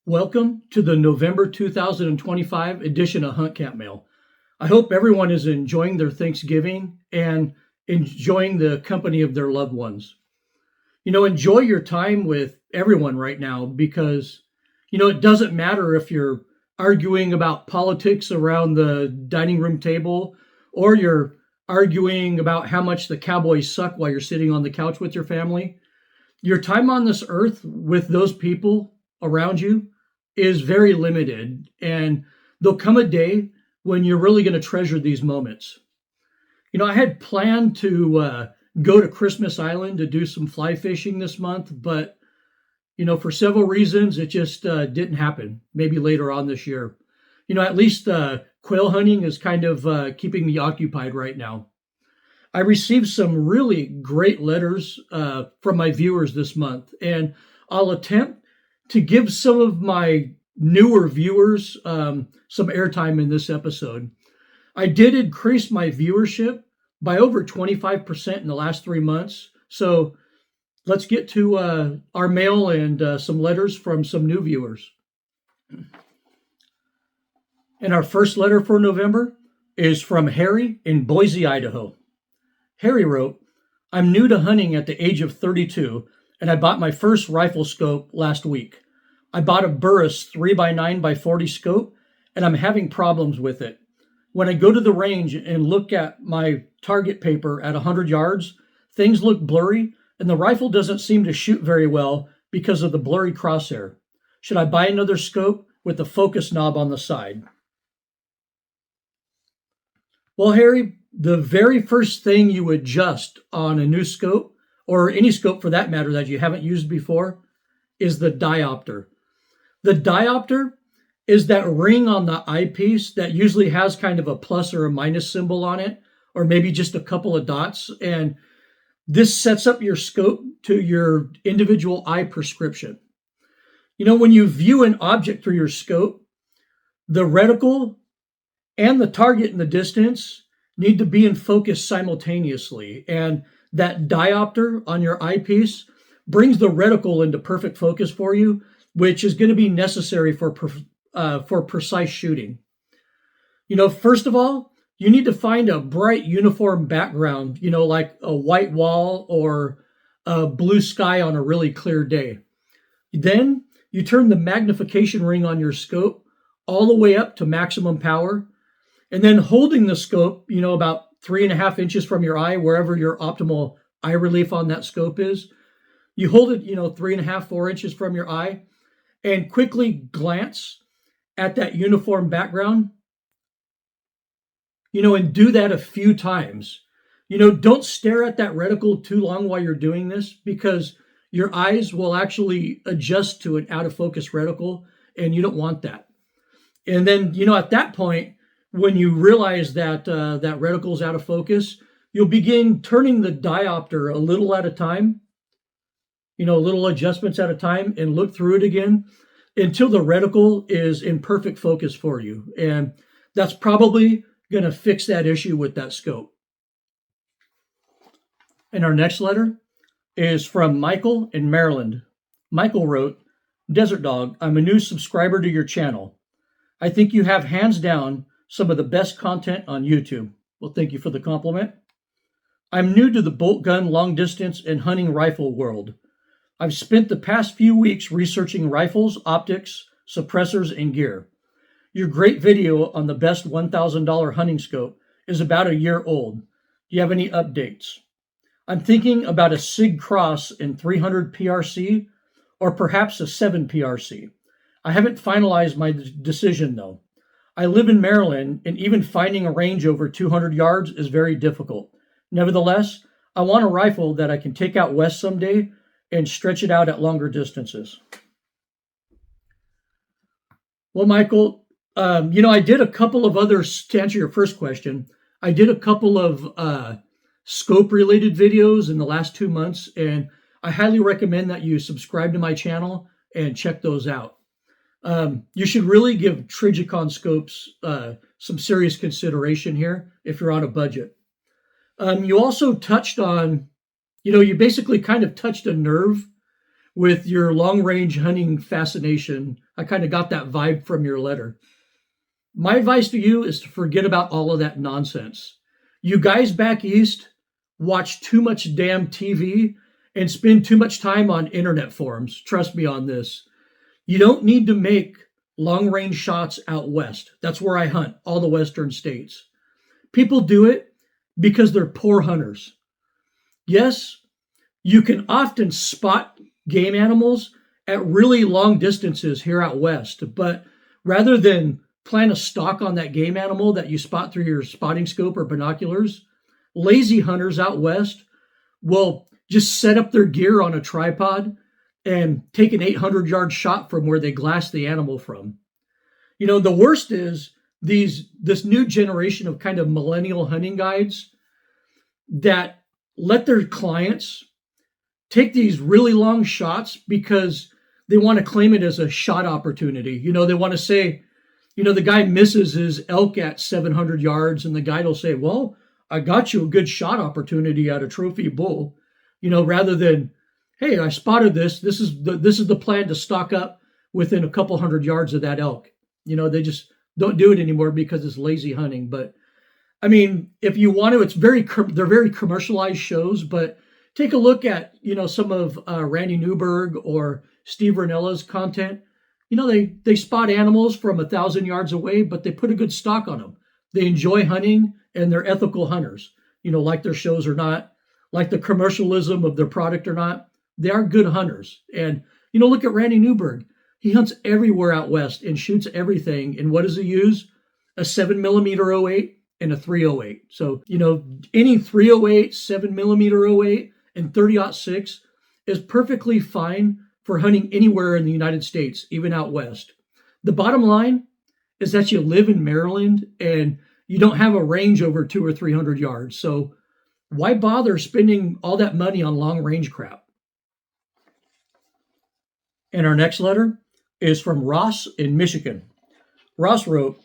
Welcome to the November 2025 edition of Hunt Camp Mail. I hope everyone is enjoying their Thanksgiving and enjoying the company of their loved ones. Enjoy your time with everyone right now because, it doesn't matter if you're arguing about politics around the dining room table or you're arguing about how much the Cowboys suck while you're sitting on the couch with your family. Your time on this earth with those people around you is very limited, and there'll come a day when you're really going to treasure these moments. I had planned to go to Christmas Island to do some fly fishing this month, but for several reasons, it just didn't happen. Maybe later on this year. At least quail hunting is kind of keeping me occupied right now. I received some really great letters from my viewers this month, and I'll attempt to give some of my newer viewers some airtime in this episode. I did increase my viewership by over 25% in the last 3 months. So let's get to our mail and some letters from some new viewers. And our first letter for November is from Harry in Boise, Idaho. Harry wrote, "I'm new to hunting at the age of 32, and I bought my first rifle scope last week. I bought a Burris 3x9x40 scope, and I'm having problems with it. When I go to the range and look at my target paper at 100 yards, things look blurry, and the rifle doesn't seem to shoot very well because of the blurry crosshair. Should I buy another scope with the focus knob on the side?" Well, Harry, the very first thing you adjust on a new scope, or any scope for that matter that you haven't used before, is the diopter. The diopter is that ring on the eyepiece that usually has kind of a plus or a minus symbol on it, or maybe just a couple of dots. And this sets up your scope to your individual eye prescription. When you view an object through your scope, the reticle and the target in the distance need to be in focus simultaneously. And that diopter on your eyepiece brings the reticle into perfect focus for you, which is going to be necessary for precise shooting. First of all, you need to find a bright uniform background, like a white wall or a blue sky on a really clear day. Then you turn the magnification ring on your scope all the way up to maximum power. And then holding the scope, about 3.5 inches from your eye, wherever your optimal eye relief on that scope is, you hold it, 3.5, 4 inches from your eye, and quickly glance at that uniform background, and do that a few times. Don't stare at that reticle too long while you're doing this, because your eyes will actually adjust to an out of focus reticle, and you don't want that. And then, at that point, when you realize that that reticle is out of focus, you'll begin turning the diopter a little at a time, little adjustments at a time, and look through it again until the reticle is in perfect focus for you. And that's probably going to fix that issue with that scope. And our next letter is from Michael in Maryland. Michael wrote, "Desert Dog, I'm a new subscriber to your channel. I think you have hands down some of the best content on YouTube." Well, thank you for the compliment. "I'm new to the bolt gun, long distance, and hunting rifle world. I've spent the past few weeks researching rifles, optics, suppressors, and gear. Your great video on the best $1,000 hunting scope is about a year old. Do you have any updates? I'm thinking about a SIG Cross in 300 PRC or perhaps a 7 PRC. I haven't finalized my decision though. I live in Maryland, and even finding a range over 200 yards is very difficult. Nevertheless, I want a rifle that I can take out west someday and stretch it out at longer distances." Well, Michael, I did a couple of others to answer your first question. I did a couple of scope-related videos in the last 2 months, and I highly recommend that you subscribe to my channel and check those out. You should really give Trijicon scopes some serious consideration here if you're on a budget. You also touched on, you basically kind of touched a nerve with your long-range hunting fascination I kind of got that vibe from your letter. My advice to you is to forget about all of that nonsense. You guys back east watch too much damn TV and spend too much time on internet forums. Trust me on this. You don't need to make long range shots out west. That's where I hunt, all the western states. People do it because they're poor hunters. Yes, you can often spot game animals at really long distances here out west, but rather than plant a stalk on that game animal that you spot through your spotting scope or binoculars, lazy hunters out west will just set up their gear on a tripod and take an 800-yard shot from where they glassed the animal from. You know, the worst is this new generation of kind of millennial hunting guides that let their clients take these really long shots because they want to claim it as a shot opportunity. You know, they want to say, you know, the guy misses his elk at 700 yards and the guide will say, well, I got you a good shot opportunity at a trophy bull, you know, rather than, hey, I spotted this. This is the plan to stock up within a couple hundred yards of that elk. You know, they just don't do it anymore because it's lazy hunting. But I mean, if you want to, they're very commercialized shows, but take a look at, you know, some of Randy Newberg or Steve Ranella's content. You know, they spot animals from 1,000 yards away, but they put a good stock on them. They enjoy hunting and they're ethical hunters, you know, like their shows or not, like the commercialism of their product or not. They are good hunters. And, you know, look at Randy Newberg. He hunts everywhere out west and shoots everything. And what does he use? A 7mm 08 and a 308. So, you know, any 308, 7mm 08, and 30-06 is perfectly fine for hunting anywhere in the United States, even out west. The bottom line is that you live in Maryland and you don't have a range over 200 or 300 yards. So why bother spending all that money on long range crap? And our next letter is from Ross in Michigan. Ross wrote,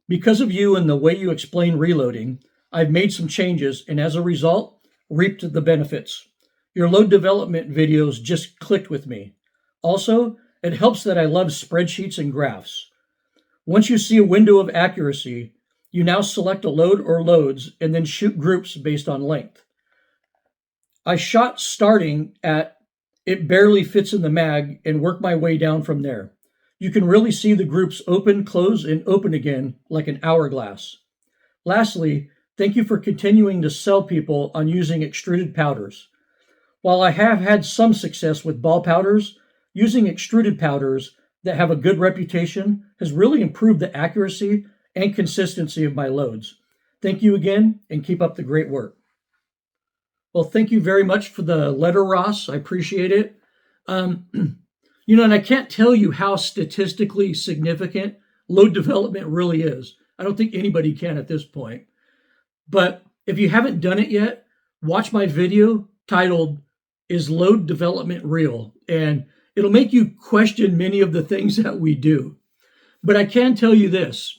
because of you and the way you explain reloading, I've made some changes and as a result, reaped the benefits. Your load development videos just clicked with me. Also, it helps that I love spreadsheets and graphs. Once you see a window of accuracy, you now select a load or loads and then shoot groups based on length. I shot starting at it barely fits in the mag and work my way down from there. You can really see the groups open, close, and open again like an hourglass. Lastly, thank you for continuing to sell people on using extruded powders. While I have had some success with ball powders, using extruded powders that have a good reputation has really improved the accuracy and consistency of my loads. Thank you again and keep up the great work. Well, thank you very much for the letter, Ross. I appreciate it. You know, and I can't tell you how statistically significant load development really is. I don't think anybody can at this point. But if you haven't done it yet, watch my video titled, Is Load Development Real? And it'll make you question many of the things that we do. But I can tell you this,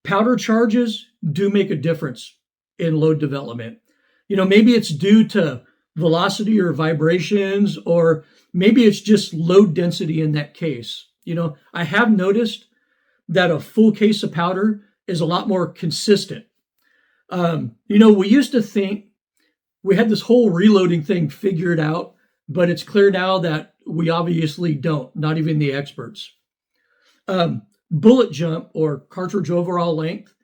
powder charges do make a difference in load development. You know, maybe it's due to velocity or vibrations, or maybe it's just load density in that case. You know, I have noticed that a full case of powder is a lot more consistent. You know, we used to think we had this whole reloading thing figured out, but it's clear now that we obviously don't, not even the experts. Bullet jump or cartridge overall length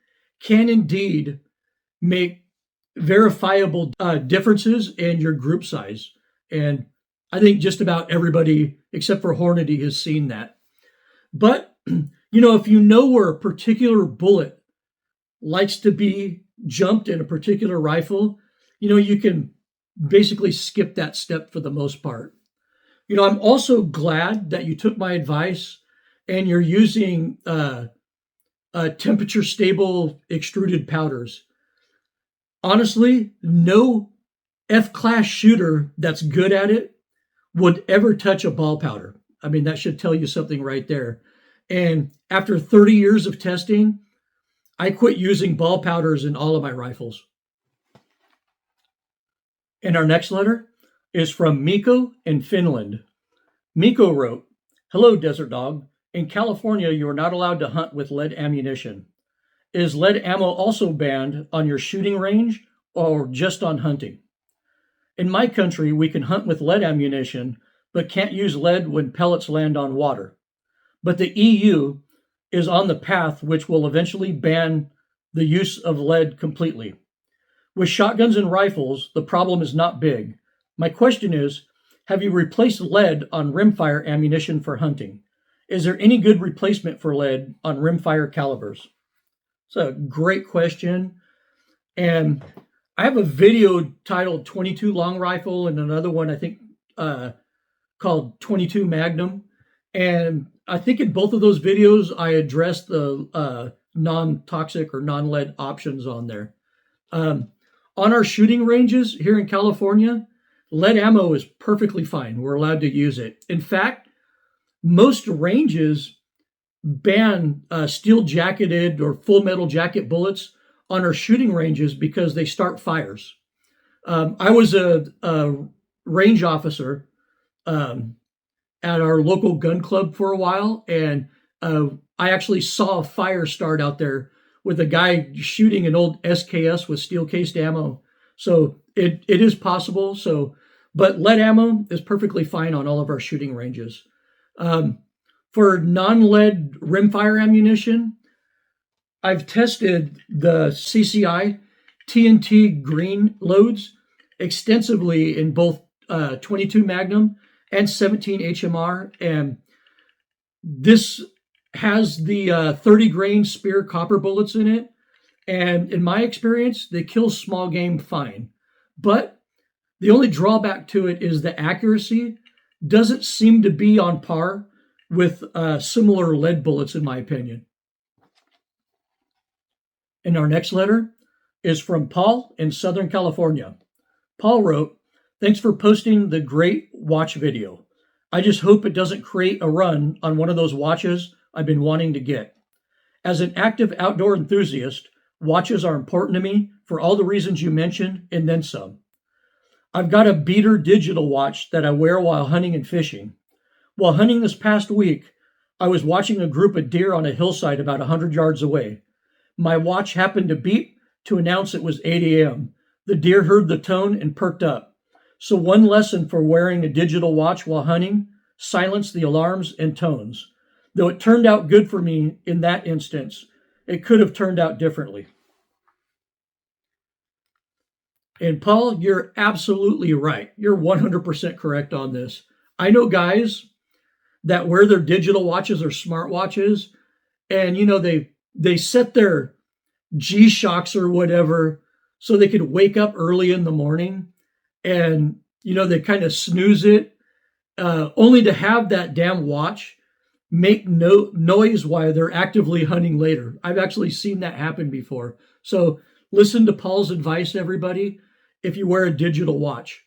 can indeed make verifiable differences in your group size. And I think just about everybody, except for Hornady, has seen that. But, you know, if you know where a particular bullet likes to be jumped in a particular rifle, you know, you can basically skip that step for the most part. You know, I'm also glad that you took my advice and you're using temperature stable extruded powders. Honestly, no F-class shooter that's good at it would ever touch a ball powder. I mean, that should tell you something right there. And after 30 years of testing, I quit using ball powders in all of my rifles. And our next letter is from Mikko in Finland. Mikko wrote, Hello, Desert Dog. In California, you are not allowed to hunt with lead ammunition. Is lead ammo also banned on your shooting range or just on hunting? In my country, we can hunt with lead ammunition, but can't use lead when pellets land on water. But the EU is on the path which will eventually ban the use of lead completely. With shotguns and rifles, the problem is not big. My question is, have you replaced lead on rimfire ammunition for hunting? Is there any good replacement for lead on rimfire calibers? It's a great question. And I have a video titled 22 Long Rifle and another one, I think, called 22 Magnum. And I think in both of those videos, I addressed the non-toxic or non-lead options on there. On our shooting ranges here in California, lead ammo is perfectly fine. We're allowed to use it. In fact, most ranges ban steel-jacketed or full metal jacket bullets on our shooting ranges because they start fires. I was a range officer at our local gun club for a while, and I actually saw a fire start out there with a guy shooting an old SKS with steel-cased ammo. So it is possible. But lead ammo is perfectly fine on all of our shooting ranges. For non-lead rimfire ammunition, I've tested the CCI TNT green loads extensively in both 22 Magnum and 17 HMR, and this has the 30 grain Spear copper bullets in it, and in my experience, they kill small game fine. But the only drawback to it is the accuracy doesn't seem to be on par with similar lead bullets, in my opinion. And our next letter is from Paul in Southern California. Paul wrote, "Thanks for posting the great watch video. I just hope it doesn't create a run on one of those watches I've been wanting to get. As an active outdoor enthusiast, watches are important to me for all the reasons you mentioned and then some. I've got a beater digital watch that I wear while hunting and fishing. While hunting this past week, I was watching a group of deer on a hillside about 100 yards away. My watch happened to beep to announce it was 8 a.m. The deer heard the tone and perked up. So one lesson for wearing a digital watch while hunting, silence the alarms and tones. Though it turned out good for me in that instance, it could have turned out differently." And Paul, you're absolutely right. You're 100% correct on this. I know guys that wear their digital watches or smart watches, and they set their G-Shocks or whatever so they could wake up early in the morning, and they kind of snooze it, only to have that damn watch make no noise while they're actively hunting later. I've actually seen that happen before. So listen to Paul's advice, everybody, if you wear a digital watch.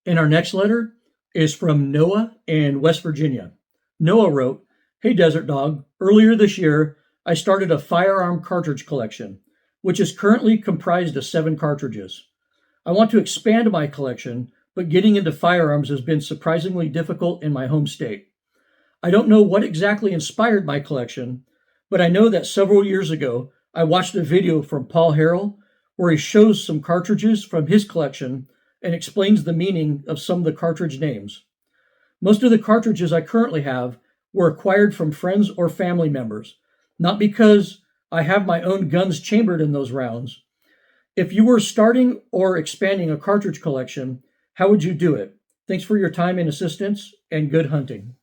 And our next letter is from Noah in West Virginia. Noah wrote, "Hey, Desert Dog, earlier this year, I started a firearm cartridge collection, which is currently comprised of 7 cartridges. I want to expand my collection, but getting into firearms has been surprisingly difficult in my home state. I don't know what exactly inspired my collection, but I know that several years ago, I watched a video from Paul Harrell where he shows some cartridges from his collection and explains the meaning of some of the cartridge names. Most of the cartridges I currently have were acquired from friends or family members, not because I have my own guns chambered in those rounds. If you were starting or expanding a cartridge collection, how would you do it? Thanks for your time and assistance, and good hunting."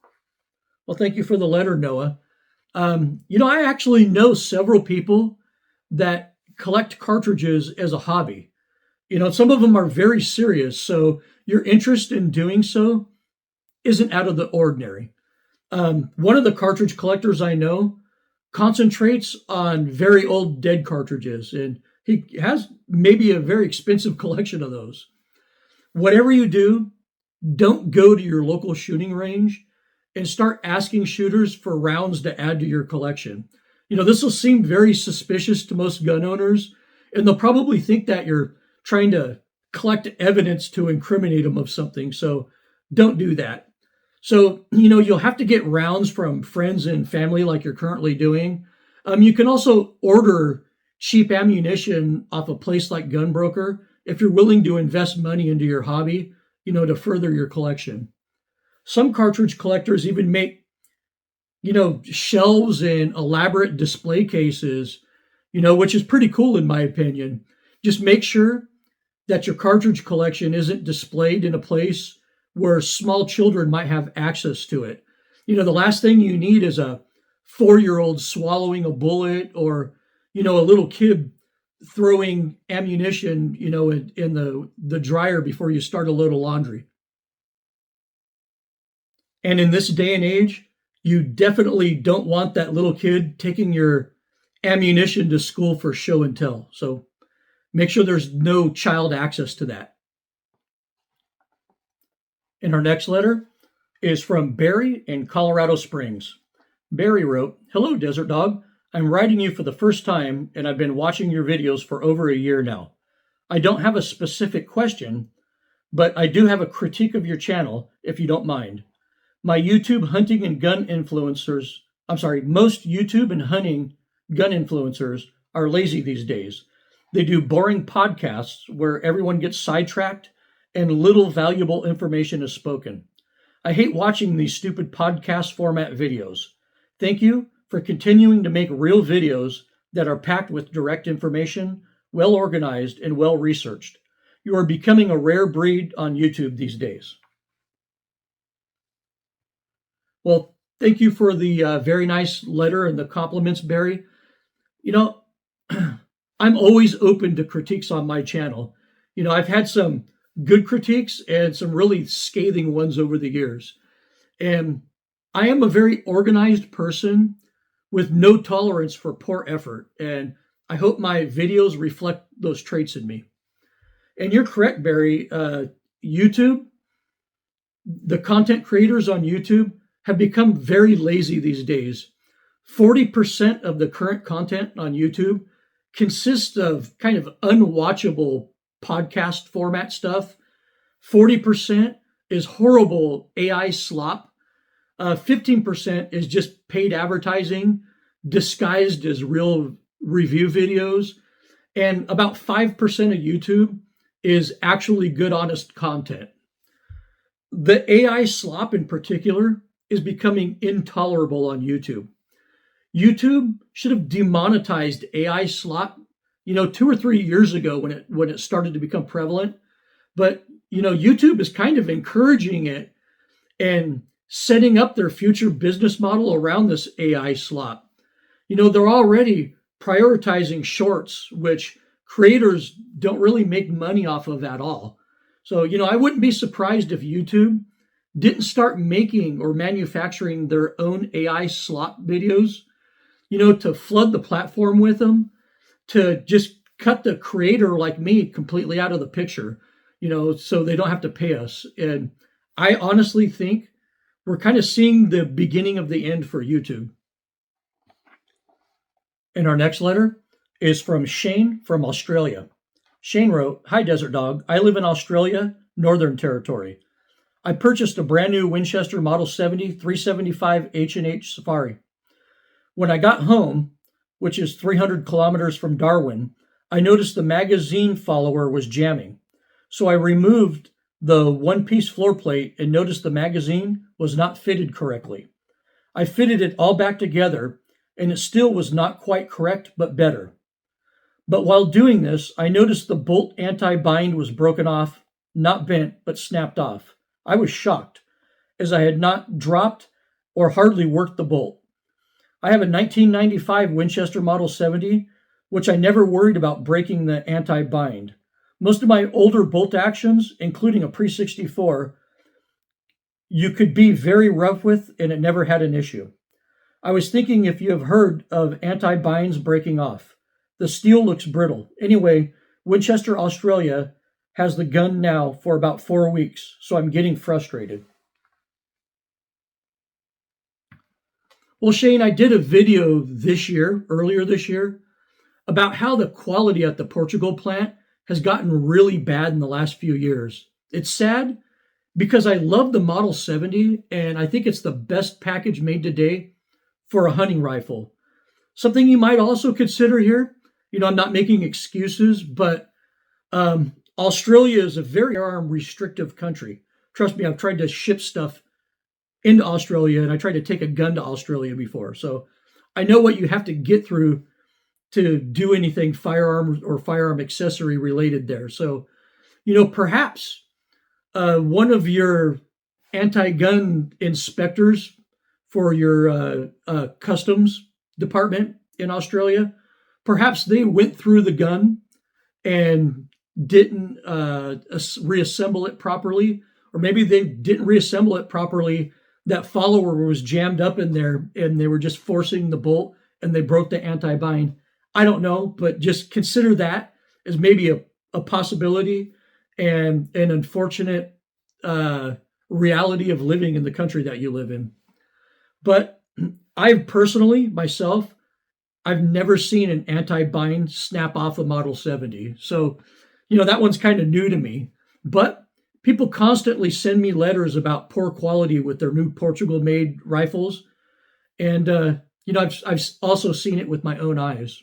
Well, thank you for the letter, Noah. I actually know several people that collect cartridges as a hobby. Some of them are very serious, so your interest in doing so isn't out of the ordinary. One of the cartridge collectors I know concentrates on very old dead cartridges, and he has maybe a very expensive collection of those. Whatever you do, don't go to your local shooting range and start asking shooters for rounds to add to your collection. This will seem very suspicious to most gun owners, and they'll probably think that you're trying to collect evidence to incriminate them of something. So don't do that. So, you'll have to get rounds from friends and family like you're currently doing. You can also order cheap ammunition off a place like Gunbroker if you're willing to invest money into your hobby, to further your collection. Some cartridge collectors even make, shelves and elaborate display cases, which is pretty cool in my opinion. Just make sure that your cartridge collection isn't displayed in a place where small children might have access to it. The last thing you need is a 4-year-old swallowing a bullet, or, a little kid throwing ammunition, in the dryer before you start a load of laundry. And in this day and age, you definitely don't want that little kid taking your ammunition to school for show and tell. So make sure there's no child access to that. And our next letter is from Barry in Colorado Springs. Barry wrote, "Hello, Desert Dog. I'm writing you for the first time, and I've been watching your videos for over a year now. I don't have a specific question, but I do have a critique of your channel, if you don't mind. Most YouTube and hunting gun influencers are lazy these days. They do boring podcasts where everyone gets sidetracked and little valuable information is spoken. I hate watching these stupid podcast format videos. Thank you for continuing to make real videos that are packed with direct information, well organized, and well researched. You are becoming a rare breed on YouTube these days." Well, thank you for the very nice letter and the compliments, Barry. I'm always open to critiques on my channel. I've had some good critiques and some really scathing ones over the years. And I am a very organized person with no tolerance for poor effort. And I hope my videos reflect those traits in me. And you're correct, Barry. YouTube, the content creators on YouTube have become very lazy these days. 40% of the current content on YouTube consists of kind of unwatchable podcast format stuff. 40% is horrible AI slop. 15% is just paid advertising disguised as real review videos. And about 5% of YouTube is actually good, honest content. The AI slop in particular is becoming intolerable on YouTube. YouTube should have demonetized AI slop, 2 or 3 years ago when it started to become prevalent. But, YouTube is kind of encouraging it and setting up their future business model around this AI slop. They're already prioritizing shorts, which creators don't really make money off of at all. So, I wouldn't be surprised if YouTube didn't start making or manufacturing their own AI slop videos, to flood the platform with them, to just cut the creator like me completely out of the picture, so they don't have to pay us. And I honestly think we're kind of seeing the beginning of the end for YouTube. And our next letter is from Shane from Australia. Shane wrote, "Hi, Desert Dog. I live in Australia, Northern Territory. I purchased a brand new Winchester Model 70 375 H&H Safari. When I got home, which is 300 kilometers from Darwin, I noticed the magazine follower was jamming. So I removed the one-piece floor plate and noticed the magazine was not fitted correctly. I fitted it all back together, and it still was not quite correct, but better. But while doing this, I noticed the bolt anti-bind was broken off, not bent, but snapped off. I was shocked, as I had not dropped or hardly worked the bolt. I have a 1995 Winchester Model 70, which I never worried about breaking the anti-bind. Most of my older bolt actions, including a pre-64, you could be very rough with, and it never had an issue. I was thinking if you have heard of anti-binds breaking off. The steel looks brittle. Anyway, Winchester, Australia has the gun now for about 4 weeks, so I'm getting frustrated." Well, Shane, I did a video earlier this year, about how the quality at the Portugal plant has gotten really bad in the last few years. It's sad, because I love the Model 70 and I think it's the best package made today for a hunting rifle. Something you might also consider here, I'm not making excuses, but Australia is a very firearm restrictive country. Trust me, I've tried to ship stuff into Australia and I tried to take a gun to Australia before. So I know what you have to get through to do anything firearm or firearm accessory related there. So, perhaps one of your anti-gun inspectors for your customs department in Australia, perhaps they went through the gun and didn't reassemble it properly, or maybe they didn't reassemble it properly. That follower was jammed up in there and they were just forcing the bolt and they broke the anti-bind. I don't know, but just consider that as maybe a possibility and an unfortunate reality of living in the country that you live in. But I've personally, myself, I've never seen an anti-bind snap off a Model 70. So, that one's kind of new to me. But people constantly send me letters about poor quality with their new Portugal-made rifles. And, I've also seen it with my own eyes.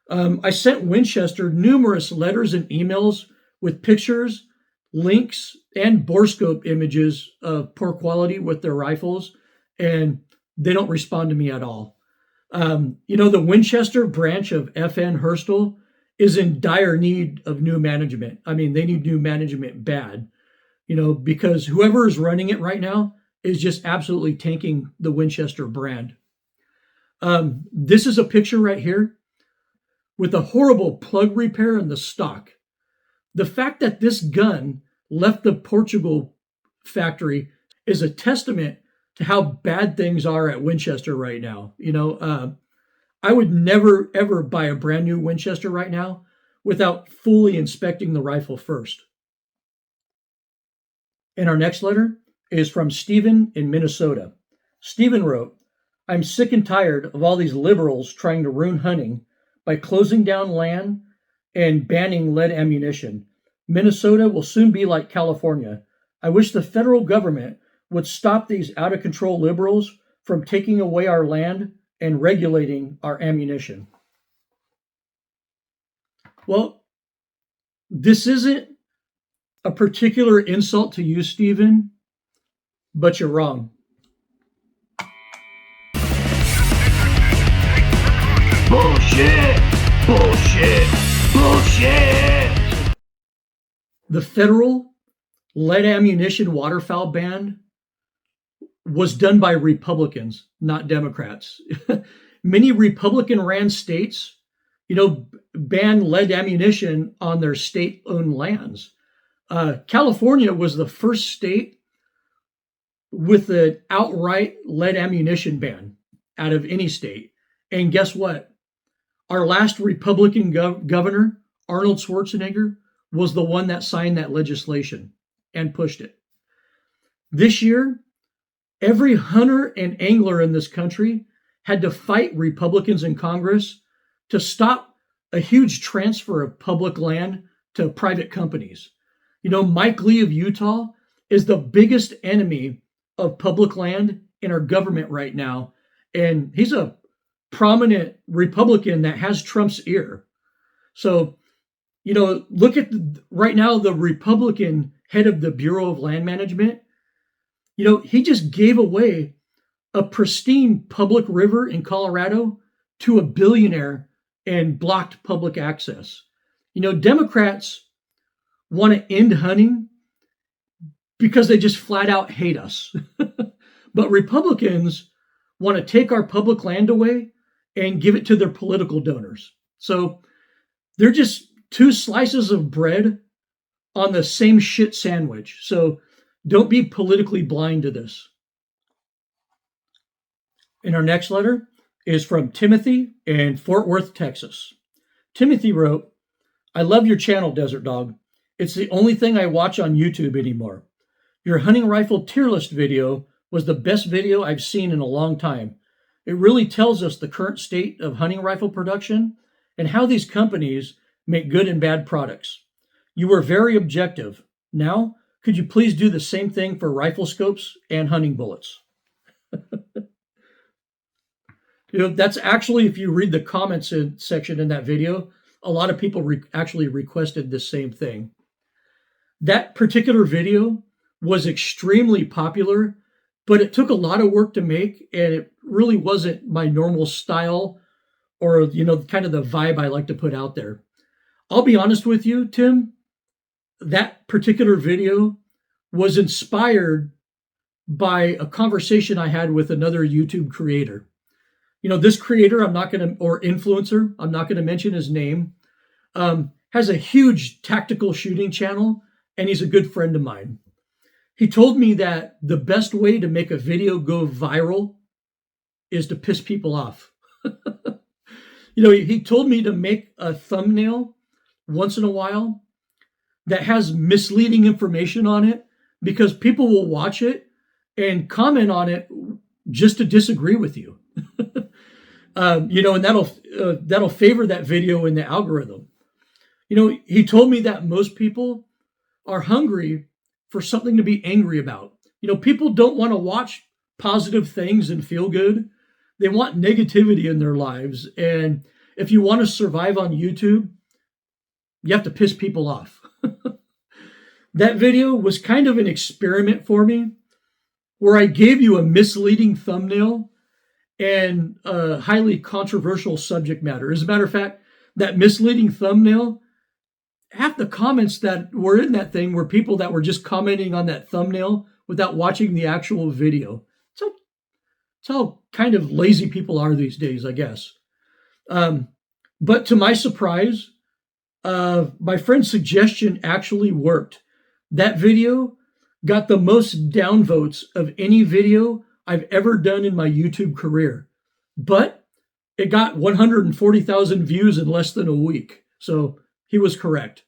I sent Winchester numerous letters and emails with pictures, links, and borescope images of poor quality with their rifles, and they don't respond to me at all. The Winchester branch of FN Herstal is in dire need of new management. I mean, they need new management bad, because whoever is running it right now is just absolutely tanking the Winchester brand. This is a picture right here with a horrible plug repair in the stock. The fact that this gun left the Portugal factory is a testament to how bad things are at Winchester right now. I would never, ever buy a brand new Winchester right now without fully inspecting the rifle first. And our next letter is from Stephen in Minnesota. Stephen wrote, "I'm sick and tired of all these liberals trying to ruin hunting by closing down land and banning lead ammunition. Minnesota will soon be like California. I wish the federal government would stop these out-of-control liberals from taking away our land and regulating our ammunition." Well, this isn't a particular insult to you, Stephen, but you're wrong. Bullshit! Bullshit! Bullshit! The federal lead ammunition waterfowl ban was done by Republicans, not Democrats. Many Republican-ran states, ban lead ammunition on their state-owned lands. California was the first state with an outright lead ammunition ban out of any state. And guess what? Our last Republican governor, Arnold Schwarzenegger, was the one that signed that legislation and pushed it. This year, every hunter and angler in this country had to fight Republicans in Congress to stop a huge transfer of public land to private companies. Mike Lee of Utah is the biggest enemy of public land in our government right now. And he's a prominent Republican that has Trump's ear. So, look at right now, the Republican head of the Bureau of Land Management, he just gave away a pristine public river in Colorado to a billionaire and blocked public access. Democrats want to end hunting because they just flat out hate us. But Republicans want to take our public land away and give it to their political donors. So they're just two slices of bread on the same shit sandwich. So don't be politically blind to this. And our next letter is from Timothy in Fort Worth, Texas. Timothy wrote, "I love your channel, Desert Dog. It's the only thing I watch on YouTube anymore. Your hunting rifle tier list video was the best video I've seen in a long time. It really tells us the current state of hunting rifle production and how these companies make good and bad products. You were very objective. Now, Could you please do the same thing for rifle scopes and hunting bullets? That's actually, if you read the comments section in that video, a lot of people actually requested the same thing. That particular video was extremely popular, but it took a lot of work to make, and it really wasn't my normal style or, kind of the vibe I like to put out there. I'll be honest with you, Tim, that particular video was inspired by a conversation I had with another YouTube creator. This creator, or influencer, I'm not going to mention his name, has a huge tactical shooting channel, and he's a good friend of mine. He told me that the best way to make a video go viral is to piss people off. He told me to make a thumbnail once in a while that has misleading information on it, because people will watch it and comment on it just to disagree with you. And that'll favor that video in the algorithm. He told me that most people are hungry for something to be angry about. People don't want to watch positive things and feel good. They want negativity in their lives. And if you want to survive on YouTube, you have to piss people off. That video was kind of an experiment for me, where I gave you a misleading thumbnail and a highly controversial subject matter. As a matter of fact, that misleading thumbnail, half the comments that were in that thing were people that were just commenting on that thumbnail without watching the actual video. It's how kind of lazy people are these days, I guess. But to my surprise, my friend's suggestion actually worked. That video got the most downvotes of any video I've ever done in my YouTube career. But it got 140,000 views in less than a week. So he was correct.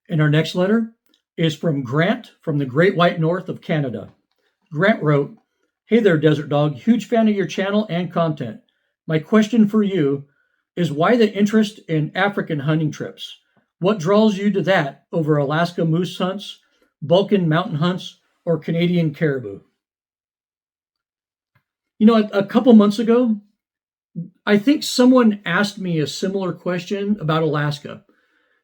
And our next letter is from Grant from the Great White North of Canada. Grant wrote, "Hey there, Desert Dog. Huge fan of your channel and content. My question for you is, why the interest in African hunting trips? What draws you to that over Alaska moose hunts, Balkan mountain hunts, or Canadian caribou?" A couple months ago, I think someone asked me a similar question about Alaska,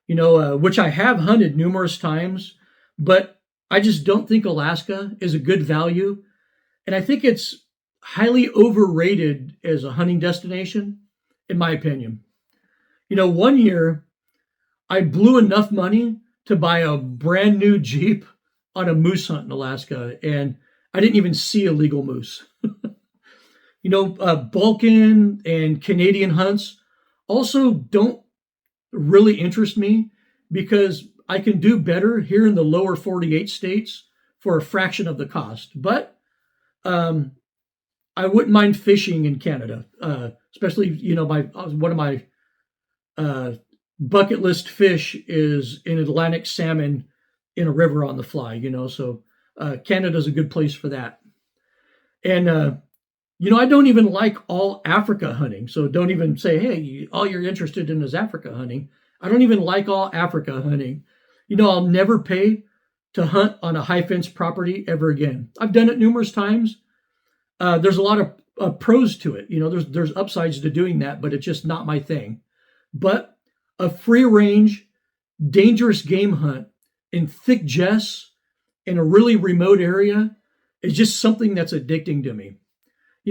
which I have hunted numerous times, but I just don't think Alaska is a good value. And I think it's highly overrated as a hunting destination, in my opinion. One year I blew enough money to buy a brand new Jeep on a moose hunt in Alaska, and I didn't even see a legal moose. Balkan and Canadian hunts also don't really interest me, because I can do better here in the lower 48 states for a fraction of the cost. But I wouldn't mind fishing in Canada, especially, one of my bucket list fish is an Atlantic salmon in a river on the fly, so Canada's a good place for that. And, I don't even like all Africa hunting. So don't even say, hey, all you're interested in is Africa hunting. I don't even like all Africa hunting. I'll never pay to hunt on a high fence property ever again. I've done it numerous times. There's a lot of pros to it. There's upsides to doing that, but it's just not my thing. But a free range, dangerous game hunt in thick jess in a really remote area is just something that's addicting to me.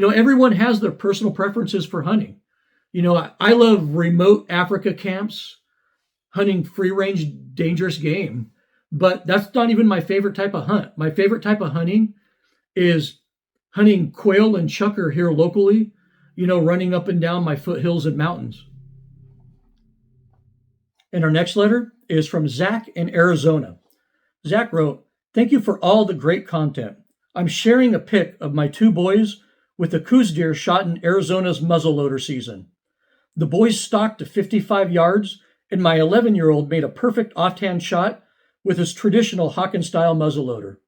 Everyone has their personal preferences for hunting. I love remote Africa camps, hunting free range, dangerous game, but that's not even my favorite type of hunt. My favorite type of hunting is hunting quail and chukar here locally, running up and down my foothills and mountains. And our next letter is from Zach in Arizona. Zach wrote, "Thank you for all the great content. I'm sharing a pic of my two boys with the COUES deer shot in Arizona's muzzleloader season. The boys stalked to 55 yards, and my 11-year-old made a perfect offhand shot with his traditional Hawken-style muzzleloader.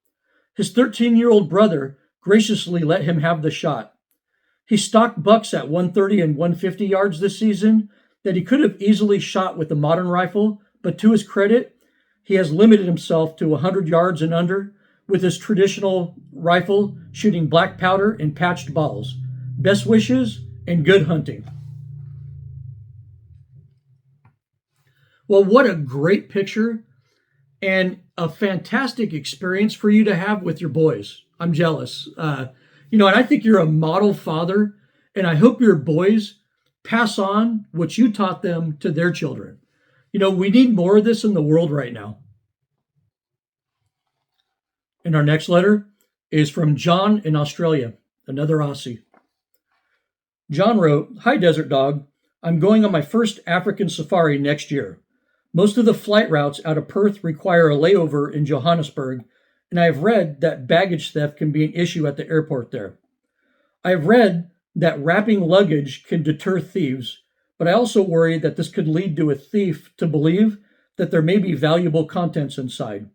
His 13-year-old brother graciously let him have the shot. He stalked bucks at 130 and 150 yards this season that he could have easily shot with the modern rifle, but to his credit, he has limited himself to 100 yards and under with his traditional rifle, shooting black powder and patched balls. Best wishes and good hunting. Well, what a great picture and a fantastic experience for you to have with your boys. I'm jealous. And I think you're a model father, and I hope your boys pass on what you taught them to their children. We need more of this in the world right now. And our next letter is from John in Australia, another Aussie. John wrote, "Hi, Desert Dog. I'm going on my first African safari next year. Most of the flight routes out of Perth require a layover in Johannesburg, and I have read that baggage theft can be an issue at the airport there. I have read that wrapping luggage can deter thieves, but I also worry that this could lead to a thief to believe that there may be valuable contents inside.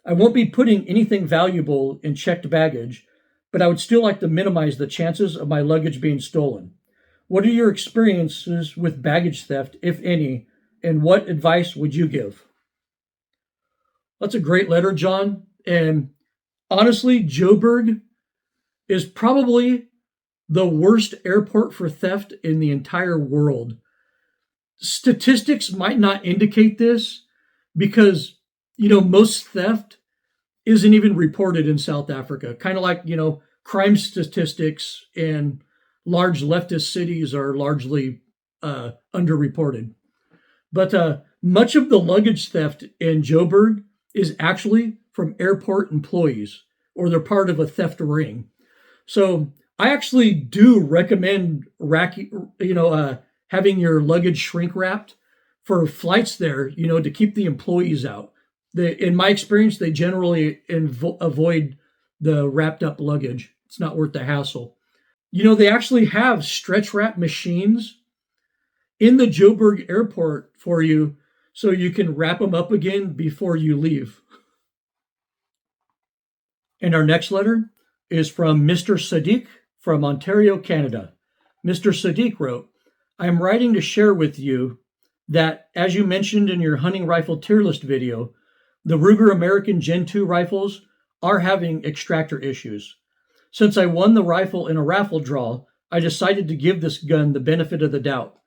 I won't be putting anything valuable in checked baggage, but I would still like to minimize the chances of my luggage being stolen. What are your experiences with baggage theft, if any, and what advice would you give?" That's a great letter, John. And honestly, Joburg is probably the worst airport for theft in the entire world. Statistics might not indicate this because, most theft isn't even reported in South Africa. Kind of like, crime statistics in large leftist cities are largely underreported. But much of the luggage theft in Joburg is actually from airport employees, or they're part of a theft ring. So I actually do recommend having your luggage shrink wrapped for flights there, to keep the employees out. In my experience, they generally avoid the wrapped up luggage. It's not worth the hassle. They actually have stretch wrap machines in the Joburg airport for you so you can wrap them up again before you leave. And our next letter is from Mr. Sadiq from Ontario, Canada. Mr. Sadiq wrote, "I am writing to share with you that, as you mentioned in your hunting rifle tier list video, the Ruger American Gen 2 rifles are having extractor issues. Since I won the rifle in a raffle draw, I decided to give this gun the benefit of the doubt.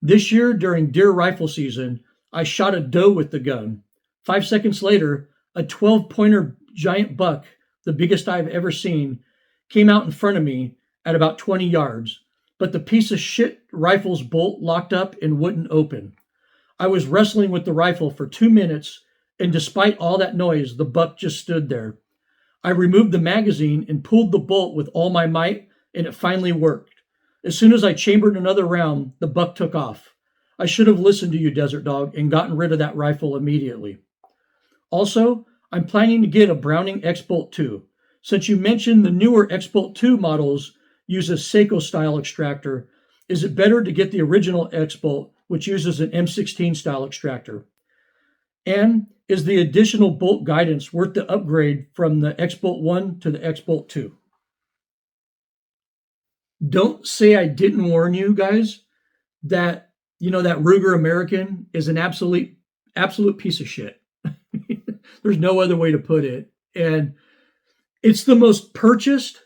This year, during deer rifle season, I shot a doe with the gun. 5 seconds later, a 12-pointer giant buck, the biggest I've ever seen, came out in front of me at about 20 yards, but the piece of shit rifle's bolt locked up and wouldn't open. I was wrestling with the rifle for 2 minutes, and despite all that noise, the buck just stood there. I removed the magazine and pulled the bolt with all my might, and it finally worked. As soon as I chambered another round, the buck took off. I should have listened to you, Desert Dog, and gotten rid of that rifle immediately. Also, I'm planning to get a Browning XBOLT 2. Since you mentioned the newer XBOLT 2 models use a Seiko-style extractor, is it better to get the original XBOLT, which uses an M16-style extractor? And is the additional bolt guidance worth the upgrade from the XBOLT 1 to the XBOLT 2? Don't say I didn't warn you guys that, that Ruger American is an absolute piece of shit. There's no other way to put it. And it's the most purchased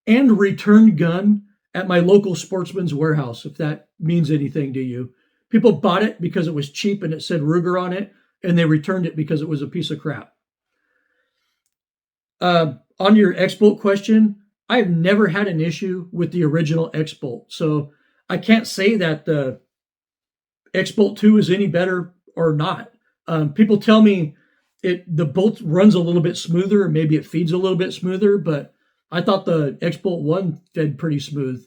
and returned gun at my local Sportsman's Warehouse, if that means anything to you. People bought it because it was cheap and it said Ruger on it, and they returned it because it was a piece of crap. On your XBOLT question, I've never had an issue with the original XBOLT, so I can't say that the XBOLT 2 is any better or not. People tell me the bolt runs a little bit smoother, or maybe it feeds a little bit smoother, but I thought the XBOLT 1 fed pretty smooth.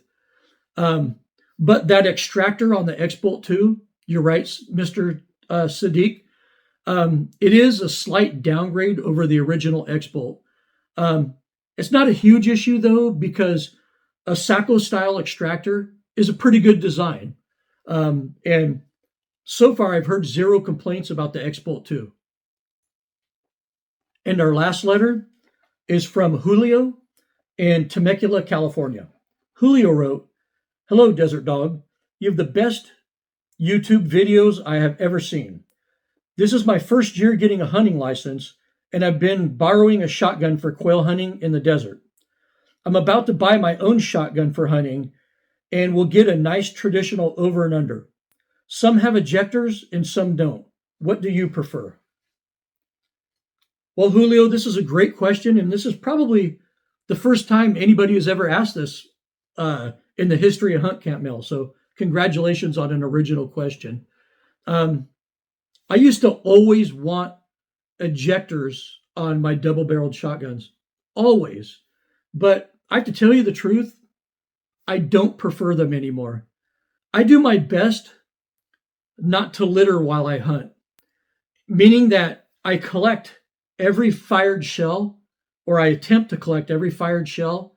But that extractor on the XBOLT 2, you're right, Mr. Sadiq, it is a slight downgrade over the original XBOLT. It's not a huge issue, though, because a Sacco-style extractor is a pretty good design. And so far, I've heard zero complaints about the XBOLT 2. And our last letter is from Julio in Temecula, California. Julio wrote, "Hello, Desert Dog. You have the best YouTube videos I have ever seen. This is my first year getting a hunting license, and I've been borrowing a shotgun for quail hunting in the desert. I'm about to buy my own shotgun for hunting, and will get a nice traditional over and under. Some have ejectors and some don't. What do you prefer? Well, Julio, this is a great question, and this is probably the first time anybody has ever asked this in the history of Hunt Camp Mail. So congratulations on an original question. I used to always want ejectors on my double-barreled shotguns, always. But I have to tell you the truth, I don't prefer them anymore. I do my best not to litter while I hunt, meaning that I collect every fired shell, or I attempt to collect every fired shell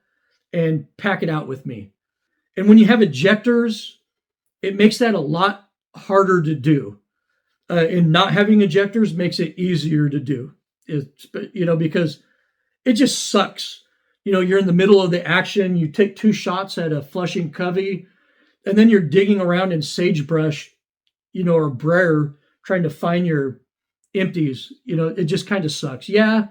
and pack it out with me. And when you have ejectors, it makes that a lot harder to do. And not having ejectors makes it easier to do. Because it just sucks. You're in the middle of the action, you take 2 shots at a flushing covey, and then you're digging around in sagebrush, or briar, trying to find your empties. It just kind of sucks. Yeah,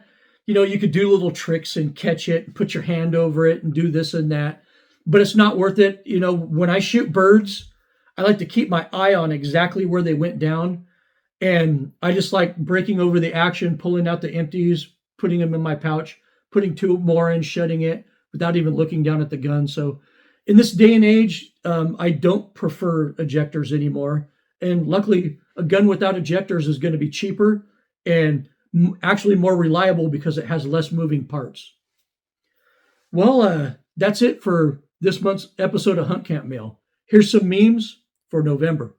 you could do little tricks and catch it and put your hand over it and do this and that, but it's not worth it. When I shoot birds, I like to keep my eye on exactly where they went down. And I just like breaking over the action, pulling out the empties, putting them in my pouch, putting 2 more in, shutting it without even looking down at the gun. So in this day and age, I don't prefer ejectors anymore. And luckily, a gun without ejectors is going to be cheaper and actually more reliable because it has less moving parts. Well, that's it for this month's episode of Hunt Camp Mail. Here's some memes for November.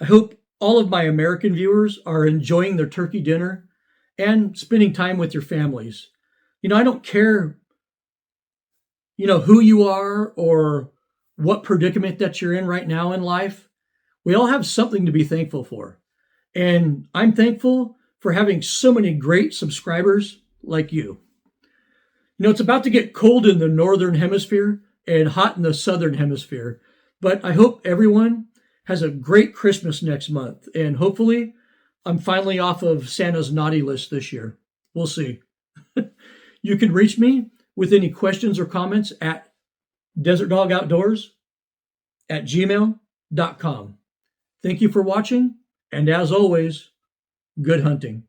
I hope all of my American viewers are enjoying their turkey dinner and spending time with your families. I don't care, who you are or what predicament that you're in right now in life. We all have something to be thankful for. And I'm thankful for having so many great subscribers like you. You know, it's about to get cold in the northern hemisphere and hot in the southern hemisphere. But I hope everyone has a great Christmas next month. And hopefully, I'm finally off of Santa's naughty list this year. We'll see. You can reach me with any questions or comments at desertdogoutdoors@gmail.com. Thank you for watching. And as always, good hunting.